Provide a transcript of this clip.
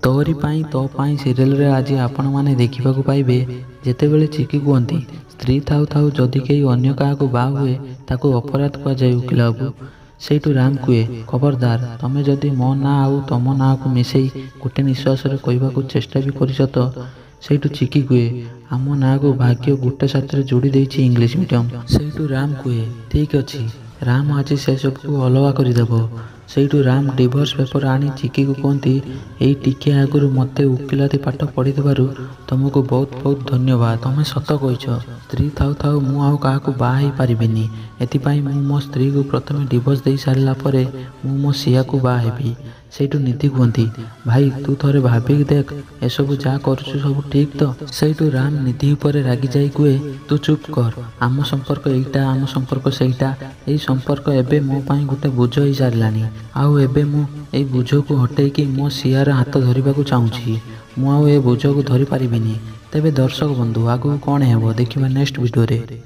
तोरी पाई तो पाई सीरियल रे आज आपण माने देखा पाइबे जेतेबेले चिकी कहती स्त्री थाउ थाउ जदि केही अन्य क्या बाहा हुए ताकू अपराध कहुए वकिल बाबू। सेठू राम कहे खबरदार तमें जदि मो ना आउ तुम ना को मिसई गोटे निश्वास कहवाक चेष्टा भी कर तो। सेठू चिकी कहे आम ना को भाग्य गोटे साथ जोड़ी देछि इंग्लिश मीडियम। सेठू राम कहे ठीक अच्छी राम आज से सबको अलगा करदेव। सेठू राम डिवोर्स पेपर आनी चिकी को कहती यही टिके आगुरी मत वकिलाती पाठ पढ़ी तुमको बहुत बहुत धन्यवाद तुम सत कह स्त्री थाउ थाउ मु आउ क्या बाहा पारिनी एपाई मो स्त्री को प्रथम डिवोर्स दे सारा मु मो सिया को बाहेबी। सेठू निधि कहती भाई तू थे भाविक देख एसबू जहाँ कर सब ठीक तो। सेठू राम निधि उपर रागी जाई कहे तू चुप कर आम संपर्क एटा आम संपर्क सेटा यही संपर्क एबे मो पाई गोटे बोझ हो सारानी आउ एबे मु ए बोझ को हटेकी मो सियार हाथ धरने को चाहूँगी मु आउ ए बोझ को धरी पारिबिनी। तेबे दर्शक बंधु आगू कौन हेबो देखिबा नेक्स्ट वीडियो रे।